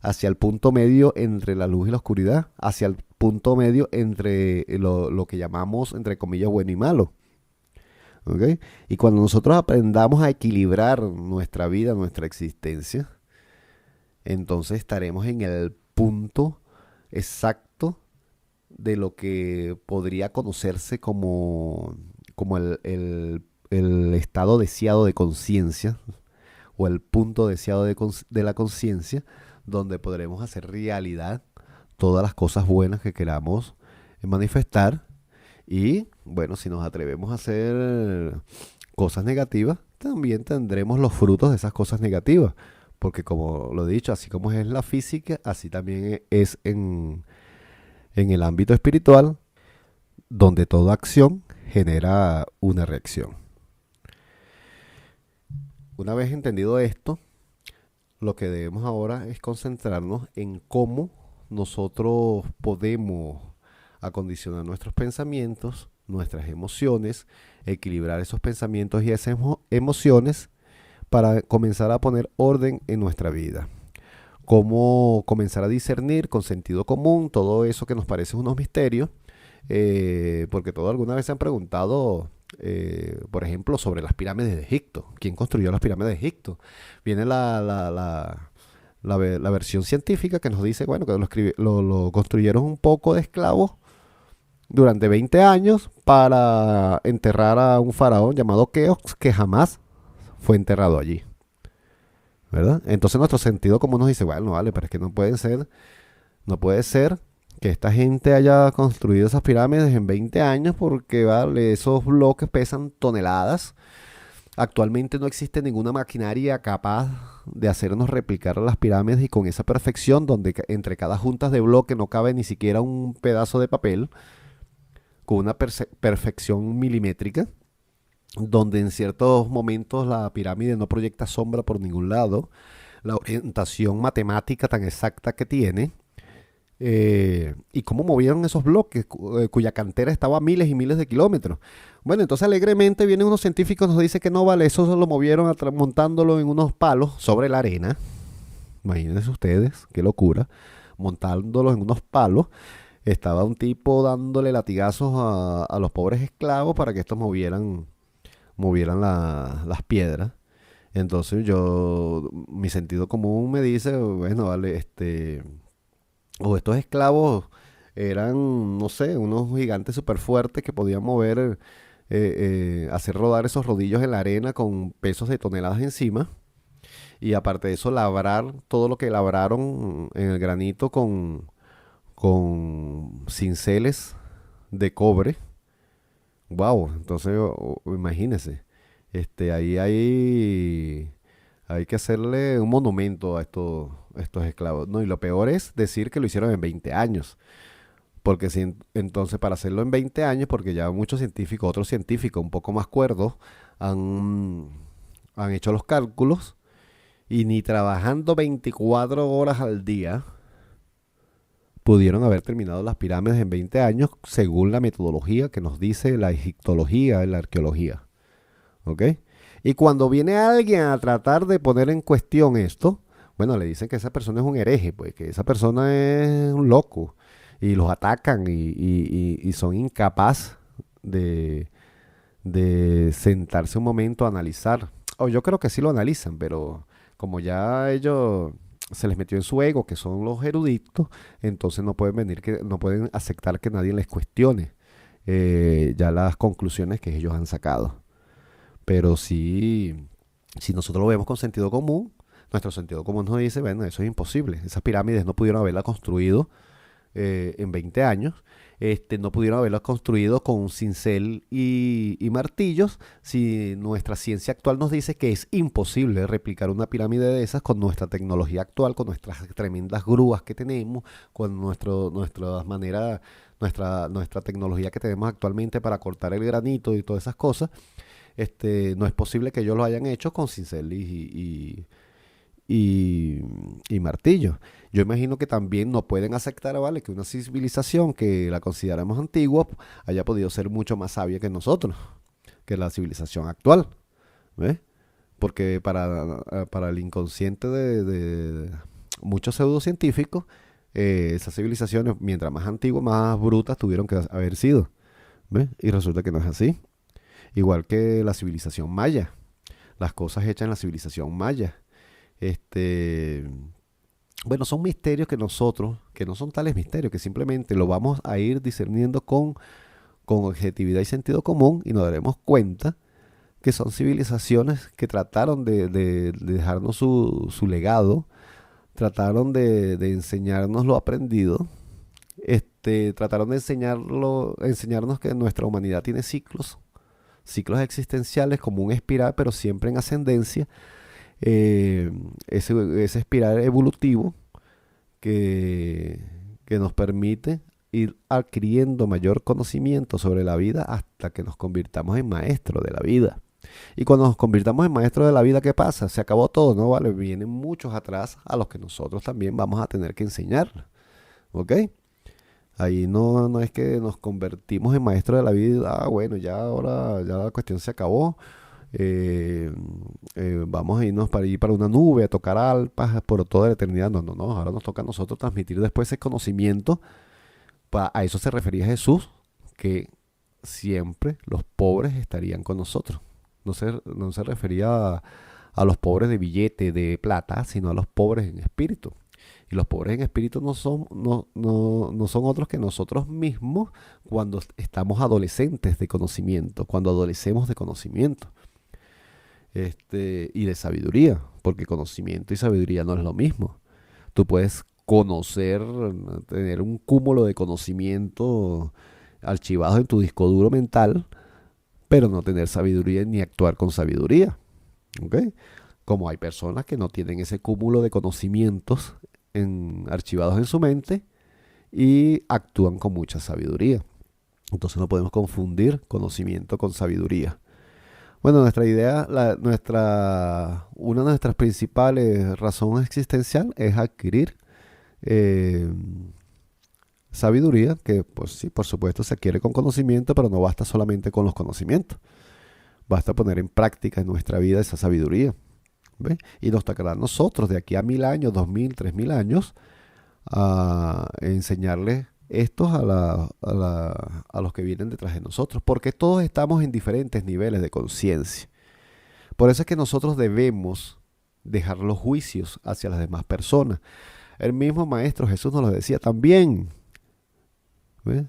hacia el punto medio entre la luz y la oscuridad, hacia el punto medio entre lo que llamamos, entre comillas, bueno y malo. ¿Okay? Y cuando nosotros aprendamos a equilibrar nuestra vida, nuestra existencia, entonces estaremos en el punto exacto de lo que podría conocerse como el estado deseado de conciencia o el punto deseado de la conciencia, donde podremos hacer realidad todas las cosas buenas que queramos manifestar. Y bueno, si nos atrevemos a hacer cosas negativas, también tendremos los frutos de esas cosas negativas. Porque como lo he dicho, así como es la física, así también es en el ámbito espiritual, donde toda acción genera una reacción. Una vez entendido esto, lo que debemos ahora es concentrarnos en cómo nosotros podemos acondicionar nuestros pensamientos, nuestras emociones, equilibrar esos pensamientos y esas emociones para comenzar a poner orden en nuestra vida. Cómo comenzar a discernir con sentido común todo eso que nos parece unos misterios, porque todos alguna vez se han preguntado, por ejemplo, sobre las pirámides de Egipto. ¿Quién construyó las pirámides de Egipto? Viene la versión científica que nos dice, bueno, que lo construyeron un poco de esclavos durante 20 años para enterrar a un faraón llamado Keops, que jamás fue enterrado allí, ¿verdad? Entonces nuestro sentido común nos dice, bueno, vale, pero es que no puede ser que esta gente haya construido esas pirámides en 20 años porque, vale, esos bloques pesan toneladas. Actualmente no existe ninguna maquinaria capaz de hacernos replicar las pirámides y con esa perfección donde entre cada junta de bloque no cabe ni siquiera un pedazo de papel, con una perfección milimétrica, donde en ciertos momentos la pirámide no proyecta sombra por ningún lado, la orientación matemática tan exacta que tiene, y cómo movieron esos bloques, cuya cantera estaba a miles y miles de kilómetros. Bueno, entonces alegremente vienen unos científicos y nos dicen que no vale, eso lo movieron montándolo en unos palos sobre la arena. Imagínense ustedes, qué locura, montándolo en unos palos. Estaba un tipo dándole latigazos a los pobres esclavos para que estos movieran las piedras. Entonces mi sentido común me dice, bueno, vale, o estos esclavos eran, no sé, unos gigantes súper fuertes que podían hacer rodar esos rodillos en la arena con pesos de toneladas encima. Y aparte de eso, labrar todo lo que labraron en el granito con cinceles de cobre. Wow, entonces imagínense, ahí hay que hacerle un monumento a estos esclavos. No, y lo peor es decir que lo hicieron en 20 años. Porque si, entonces para hacerlo en 20 años, porque ya muchos científicos, otros científicos un poco más cuerdos, han hecho los cálculos y ni trabajando 24 horas al día pudieron haber terminado las pirámides en 20 años según la metodología que nos dice la egiptología y la arqueología. ¿Ok? Y cuando viene alguien a tratar de poner en cuestión esto, bueno, le dicen que esa persona es un hereje, pues que esa persona es un loco y los atacan y son incapaces de, de sentarse un momento a analizar. O yo creo que sí lo analizan, pero como ya ellos se les metió en su ego, que son los eruditos, entonces no pueden venir, que no pueden aceptar que nadie les cuestione ya las conclusiones que ellos han sacado. Pero sí, si nosotros lo vemos con sentido común, nuestro sentido común nos dice, bueno, eso es imposible. Esas pirámides no pudieron haberla construido en 20 años. No pudieron haberla construido con un cincel y martillos si nuestra ciencia actual nos dice que es imposible replicar una pirámide de esas con nuestra tecnología actual, con nuestras tremendas grúas que tenemos, con nuestra manera, nuestra tecnología que tenemos actualmente para cortar el granito y todas esas cosas. No es posible que ellos lo hayan hecho con cincel y, y martillo. Yo imagino que también no pueden aceptar, ¿vale? Que una civilización que la consideramos antigua haya podido ser mucho más sabia que nosotros, que la civilización actual, ¿ves? Porque para el inconsciente de muchos pseudocientíficos, esas civilizaciones, mientras más antiguas, más brutas tuvieron que haber sido, ¿ves? Y resulta que no es así. Igual que la civilización maya, las cosas hechas en la civilización maya. Este, bueno, son misterios que nosotros, que no son tales misterios, que simplemente lo vamos a ir discerniendo con objetividad y sentido común y nos daremos cuenta que son civilizaciones que trataron de dejarnos su legado, trataron de enseñarnos lo aprendido, trataron de enseñarnos que nuestra humanidad tiene ciclos existenciales como un espiral, pero siempre en ascendencia, ese espiral evolutivo que, que nos permite ir adquiriendo mayor conocimiento sobre la vida hasta que nos convirtamos en maestros de la vida. Y cuando nos convirtamos en maestros de la vida, ¿qué pasa? Se acabó todo, ¿no? Vale, vienen muchos atrás a los que nosotros también vamos a tener que enseñar. ¿Ok? Ahí no es que nos convertimos en maestros de la vida, bueno, ya ahora ya la cuestión se acabó, eh, vamos a irnos para ir para una nube, a tocar alpas por toda la eternidad. No, ahora nos toca a nosotros transmitir después ese conocimiento. A eso se refería Jesús, que siempre los pobres estarían con nosotros. No se refería a los pobres de billete, de plata, sino a los pobres en espíritu. Y los pobres en espíritu no son otros que nosotros mismos cuando estamos adolescentes de conocimiento, cuando adolecemos de conocimiento y de sabiduría, porque conocimiento y sabiduría no es lo mismo. Tú puedes conocer, tener un cúmulo de conocimiento archivados en tu disco duro mental, pero no tener sabiduría ni actuar con sabiduría. ¿Ok? Como hay personas que no tienen ese cúmulo de conocimientos archivados en su mente y actúan con mucha sabiduría. Entonces no podemos confundir conocimiento con sabiduría. Bueno, nuestra idea, una de nuestras principales razones existencial es adquirir eh, sabiduría, que pues sí, por supuesto se adquiere con conocimiento, pero no basta solamente con los conocimientos. Basta poner en práctica en nuestra vida esa sabiduría. ¿Ve? Y nos tocará a nosotros de aquí a 1000 años, 2000, 3000 años, a enseñarles estos a los que vienen detrás de nosotros, porque todos estamos en diferentes niveles de conciencia. Por eso es que nosotros debemos dejar los juicios hacia las demás personas. El mismo Maestro Jesús nos lo decía también. ¿Ve?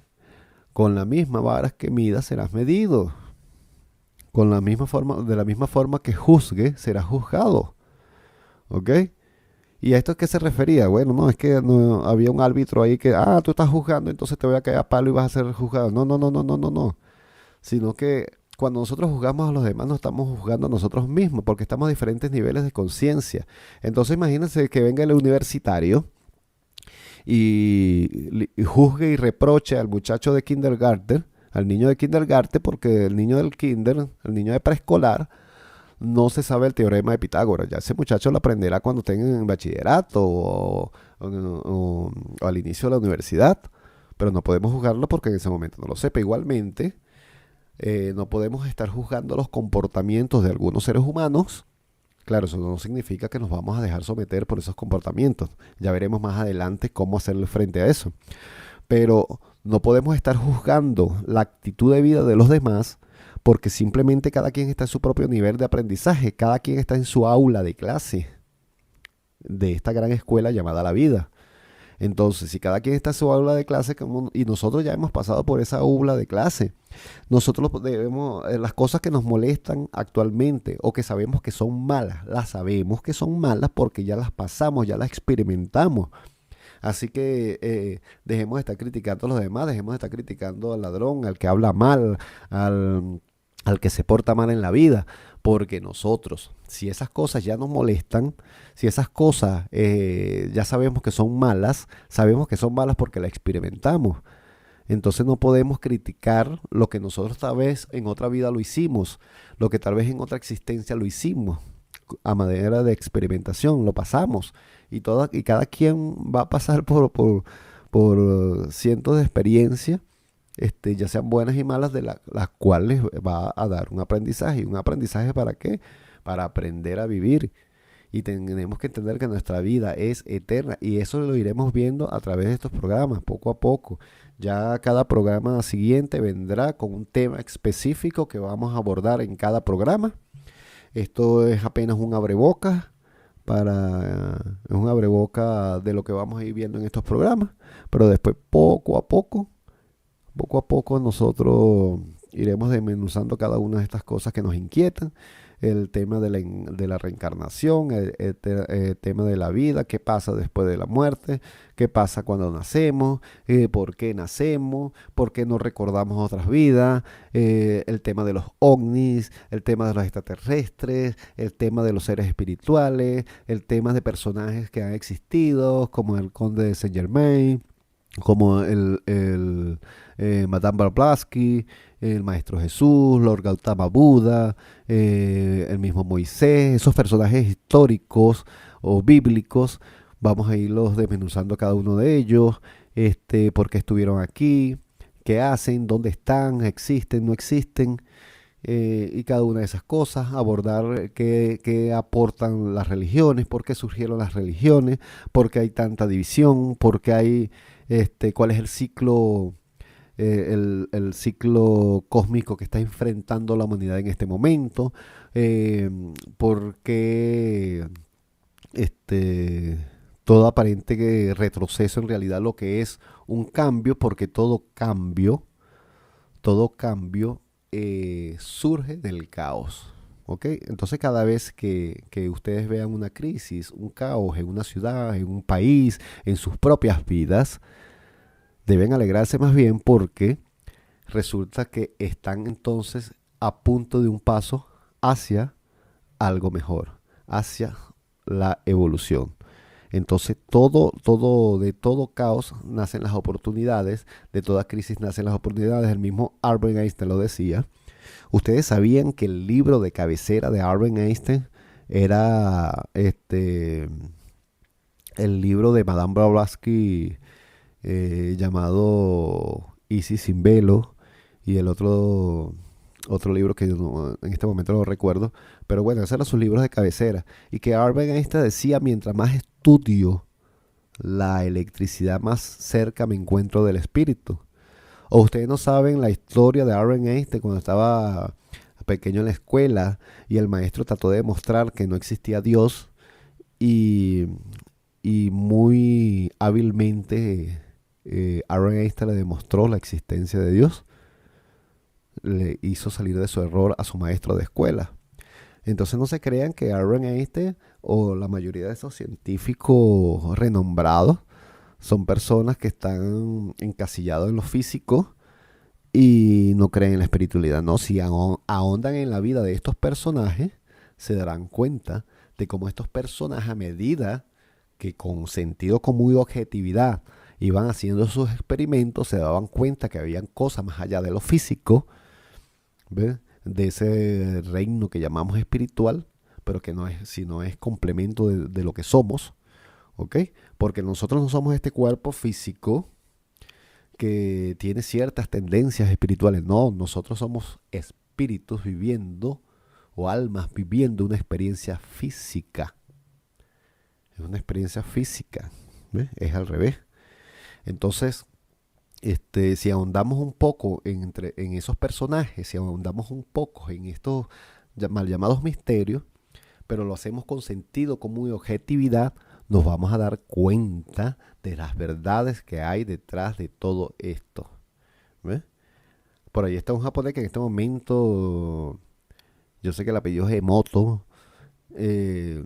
Con la misma vara que midas serás medido. De la misma forma que juzgue, será juzgado. ¿Ok? ¿Y a esto a qué se refería? Bueno, no, es que no, había un árbitro ahí que, tú estás juzgando, entonces te voy a caer a palo y vas a ser juzgado. No. Sino que cuando nosotros juzgamos a los demás, nos estamos juzgando a nosotros mismos, porque estamos a diferentes niveles de conciencia. Entonces imagínense que venga el universitario y juzgue y reproche al muchacho de kindergarten, al niño de kindergarten, porque el niño el niño de preescolar, no se sabe el teorema de Pitágoras. Ya ese muchacho lo aprenderá cuando esté en bachillerato o al inicio de la universidad. Pero no podemos juzgarlo porque en ese momento no lo sepa. Igualmente, no podemos estar juzgando los comportamientos de algunos seres humanos Claro, eso no significa que nos vamos a dejar someter por esos comportamientos. Ya veremos más adelante cómo hacerle frente a eso. Pero no podemos estar juzgando la actitud de vida de los demás porque simplemente cada quien está en su propio nivel de aprendizaje, cada quien está en su aula de clase de esta gran escuela llamada la vida. Entonces, si cada quien está en su aula de clase y nosotros ya hemos pasado por esa aula de clase, nosotros debemos, las cosas que nos molestan actualmente o que sabemos que son malas, las sabemos que son malas porque ya las pasamos, ya las experimentamos. Así que dejemos de estar criticando a los demás, dejemos de estar criticando al ladrón, al que habla mal, al que se porta mal en la vida, porque nosotros, si esas cosas ya nos molestan, si esas cosas ya sabemos que son malas porque las experimentamos. Entonces no podemos criticar lo que nosotros tal vez en otra vida lo hicimos, lo que tal vez en otra existencia lo hicimos, a manera de experimentación, lo pasamos. Y cada quien va a pasar por cientos de experiencias, ya sean buenas y malas, las cuales va a dar un aprendizaje. ¿Y un aprendizaje para qué? Para aprender a vivir. Y tenemos que entender que nuestra vida es eterna y eso lo iremos viendo a través de estos programas, poco a poco. Ya cada programa siguiente vendrá con un tema específico que vamos a abordar en cada programa. Esto es apenas un abrebocas es un abreboca de lo que vamos a ir viendo en estos programas, pero después poco a poco nosotros iremos desmenuzando cada una de estas cosas que nos inquietan. El tema de la reencarnación, el tema de la vida, qué pasa después de la muerte, qué pasa cuando nacemos, por qué no recordamos otras vidas, el tema de los ovnis, el tema de los extraterrestres, el tema de los seres espirituales, el tema de personajes que han existido, como el Conde de Saint Germain, como Madame Blavatsky, el Maestro Jesús, Lord Gautama Buda, el mismo Moisés, esos personajes históricos o bíblicos, vamos a irlos desmenuzando cada uno de ellos, por qué estuvieron aquí, qué hacen, dónde están, existen, no existen, y cada una de esas cosas, abordar qué aportan las religiones, por qué surgieron las religiones, por qué hay tanta división, por qué hay, cuál es el ciclo, el ciclo cósmico que está enfrentando la humanidad en este momento, por qué todo aparente retroceso en realidad lo que es un cambio, porque todo cambio surge del caos. ¿Ok? Entonces cada vez que ustedes vean una crisis, un caos en una ciudad, en un país, en sus propias vidas, deben alegrarse más bien porque resulta que están entonces a punto de un paso hacia algo mejor, hacia la evolución. Entonces de todo caos nacen las oportunidades, de toda crisis nacen las oportunidades. El mismo Albert Einstein lo decía. ¿Ustedes sabían que el libro de cabecera de Albert Einstein era el libro de Madame Blavatsky, llamado Isis sin velo, y el otro libro que en este momento no recuerdo, pero bueno, esos eran sus libros de cabecera, y que Albert Einstein decía: mientras más estudio la electricidad, más cerca me encuentro del espíritu. O ustedes no saben la historia de Albert Einstein cuando estaba pequeño en la escuela y el maestro trató de demostrar que no existía Dios, y, y muy hábilmente Albert Einstein le demostró la existencia de Dios, le hizo salir de su error a su maestro de escuela. Entonces no se crean que Albert Einstein o la mayoría de esos científicos renombrados son personas que están encasillados en lo físico y no creen en la espiritualidad. No, si ahondan en la vida de estos personajes, se darán cuenta de cómo estos personajes, a medida que con sentido común y objetividad iban haciendo sus experimentos, se daban cuenta que habían cosas más allá de lo físico, ¿ves? De ese reino que llamamos espiritual, pero que no es, sino es complemento de lo que somos, ¿ok? Porque nosotros no somos este cuerpo físico que tiene ciertas tendencias espirituales. No, nosotros somos espíritus viviendo o almas viviendo una experiencia física. Es una experiencia física, ¿ves? Es al revés. Entonces, si ahondamos un poco en esos personajes, si ahondamos un poco en estos mal llamados misterios, pero lo hacemos con sentido común y objetividad, nos vamos a dar cuenta de las verdades que hay detrás de todo esto. ¿Ves? Por ahí está un japonés que en este momento, yo sé que el apellido es Emoto, eh,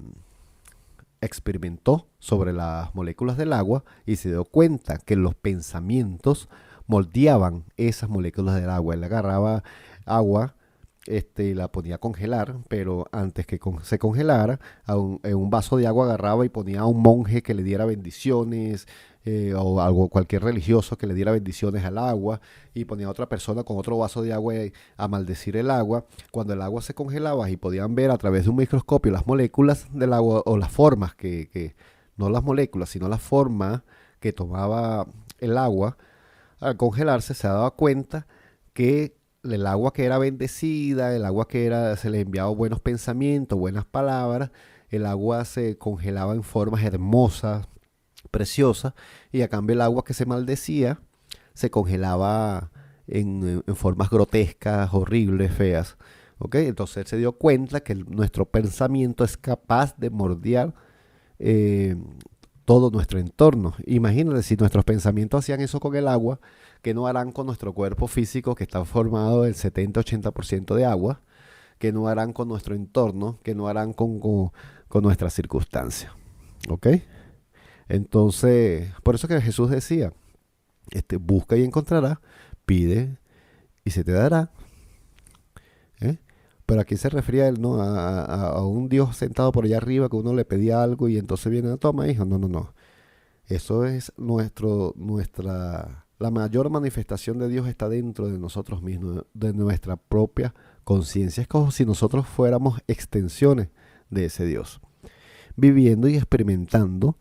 experimentó sobre las moléculas del agua y se dio cuenta que los pensamientos moldeaban esas moléculas del agua. Él agarraba agua, y la ponía a congelar, pero antes que se congelara, en un vaso de agua agarraba y ponía a un monje que le diera bendiciones, o algo, cualquier religioso que le diera bendiciones al agua, y ponía a otra persona con otro vaso de agua a maldecir el agua. Cuando el agua se congelaba y podían ver a través de un microscopio las moléculas del agua o las formas no las moléculas, sino la forma que tomaba el agua, al congelarse se daba cuenta que el agua que era bendecida, el agua que se le enviaba buenos pensamientos, buenas palabras, el agua se congelaba en formas hermosas, preciosas, y a cambio el agua que se maldecía se congelaba en formas grotescas, horribles, feas. ¿Ok? Entonces él se dio cuenta que nuestro pensamiento es capaz de moldear eh, todo nuestro entorno. Imagínate si nuestros pensamientos hacían eso con el agua, ¿qué no harán con nuestro cuerpo físico que está formado del 70-80% de agua? ¿Qué no harán con nuestro entorno? ¿Qué no harán con nuestras circunstancias? ¿Ok? Entonces, por eso que Jesús decía, busca y encontrarás, pide y se te dará. ¿Eh? Pero aquí se refería él, ¿no? A un Dios sentado por allá arriba que uno le pedía algo y entonces viene, toma, hijo. No, no, no. Eso es la mayor manifestación de Dios está dentro de nosotros mismos, de nuestra propia conciencia. Es como si nosotros fuéramos extensiones de ese Dios, viviendo y experimentando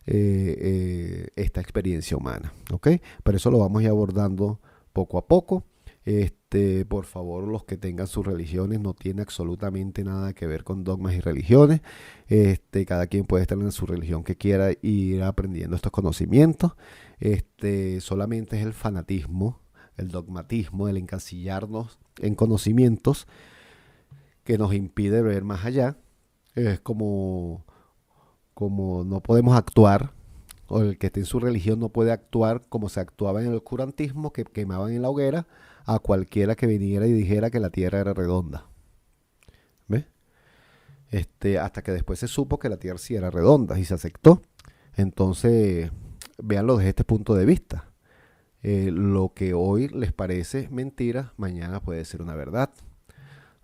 esta experiencia humana. ¿Ok? Pero eso lo vamos a ir abordando poco a poco. Por favor, los que tengan sus religiones, no tiene absolutamente nada que ver con dogmas y religiones. Cada quien puede estar en su religión que quiera y ir aprendiendo estos conocimientos. Solamente es el fanatismo, el dogmatismo, el encasillarnos en conocimientos que nos impide ver más allá. Es como no podemos actuar, o el que esté en su religión no puede actuar como se actuaba en el oscurantismo, que quemaban en la hoguera a cualquiera que viniera y dijera que la tierra era redonda. ¿Ves? Hasta que después se supo que la tierra sí era redonda y se aceptó. Entonces, véanlo desde este punto de vista. Lo que hoy les parece mentira, mañana puede ser una verdad.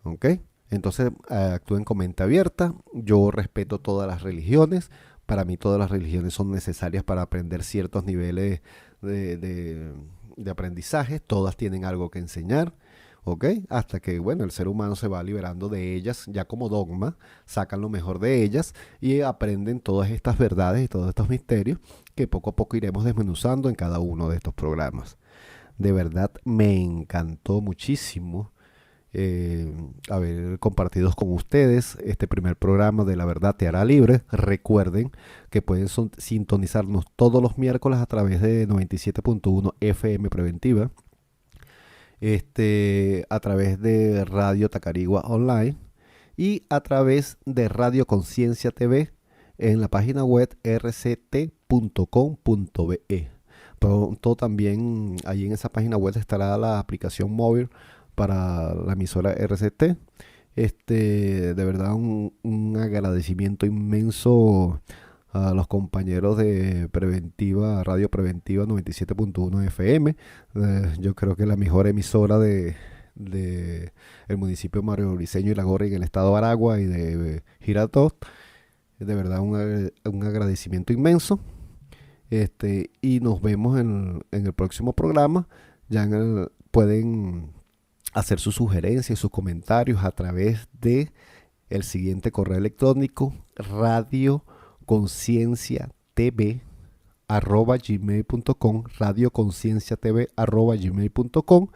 ¿Ok? Entonces, actúen con mente abierta. Yo respeto todas las religiones. Para mí todas las religiones son necesarias para aprender ciertos niveles de aprendizaje. Todas tienen algo que enseñar. ¿Ok? Hasta que, bueno, el ser humano se va liberando de ellas ya como dogma, sacan lo mejor de ellas y aprenden todas estas verdades y todos estos misterios que poco a poco iremos desmenuzando en cada uno de estos programas. De verdad me encantó muchísimo haber compartido con ustedes este primer programa de La Verdad Te Hará Libre. Recuerden que pueden sintonizarnos todos los miércoles a través de 97.1 FM Preventiva, a través de Radio Tacarigua Online y a través de Radio Conciencia TV en la página web rct.com.be. Pronto también allí en esa página web estará la aplicación móvil para la emisora RCT. De verdad un agradecimiento inmenso a los compañeros de Preventiva, Radio Preventiva 97.1 FM. Yo creo que la mejor emisora de el municipio de Mario Briceño y La Gorra en el estado de Aragua y de Girardot. De verdad un agradecimiento inmenso. Y nos vemos en el próximo programa. Ya pueden hacer sus sugerencias y sus comentarios a través de el siguiente correo electrónico: radioconcienciatv@gmail.com, radioconcienciatv@gmail.com.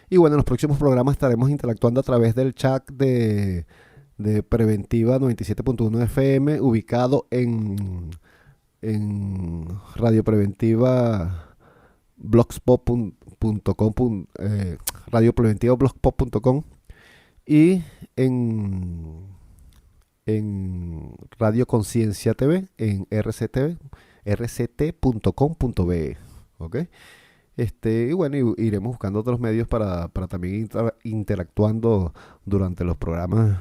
Y bueno, en los próximos programas estaremos interactuando a través del chat de de Preventiva 97.1 FM, ubicado en Radio Preventiva blogspot.com, Radio Preventiva blogspot.com, y en Radio Conciencia TV, en rct.com.be. ¿Ok? Y bueno, iremos buscando otros medios para también interactuando durante los programas.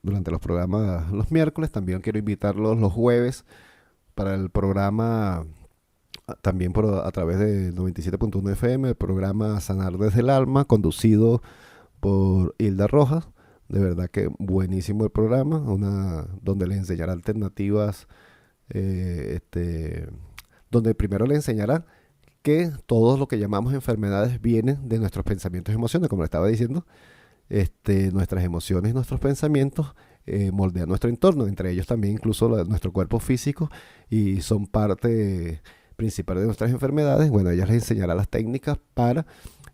Durante los programas los miércoles. También quiero invitarlos los jueves para el programa, también a través de 97.1 FM, el programa Sanar desde el Alma, conducido por Hilda Rojas. De verdad que buenísimo el programa, donde les enseñará alternativas, donde primero le enseñará que todo lo que llamamos enfermedades vienen de nuestros pensamientos y emociones, como le estaba diciendo. Nuestras emociones y nuestros pensamientos moldean nuestro entorno, entre ellos también incluso nuestro cuerpo físico, y son parte principal de nuestras enfermedades. Bueno, ella les enseñará las técnicas para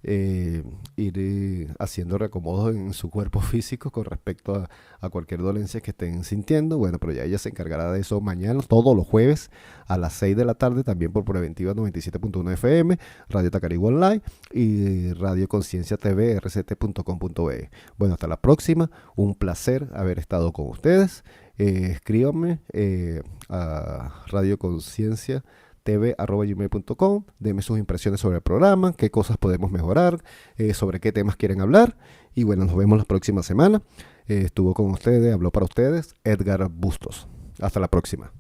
ir haciendo reacomodos en su cuerpo físico con respecto a cualquier dolencia que estén sintiendo. Bueno, pero ya ella se encargará de eso mañana, todos los jueves a las 6 de la tarde, también por Preventiva 97.1 FM, Radio Tacarigua Online y Radio Conciencia TV, rct.com.be. Bueno, hasta la próxima. Un placer haber estado con ustedes. Escríbanme a Radio Conciencia tv@gmail.com. Denme sus impresiones sobre el programa, qué cosas podemos mejorar, sobre qué temas quieren hablar. Y bueno, nos vemos la próxima semana. Estuvo con ustedes, habló para ustedes Edgar Bustos. Hasta la próxima.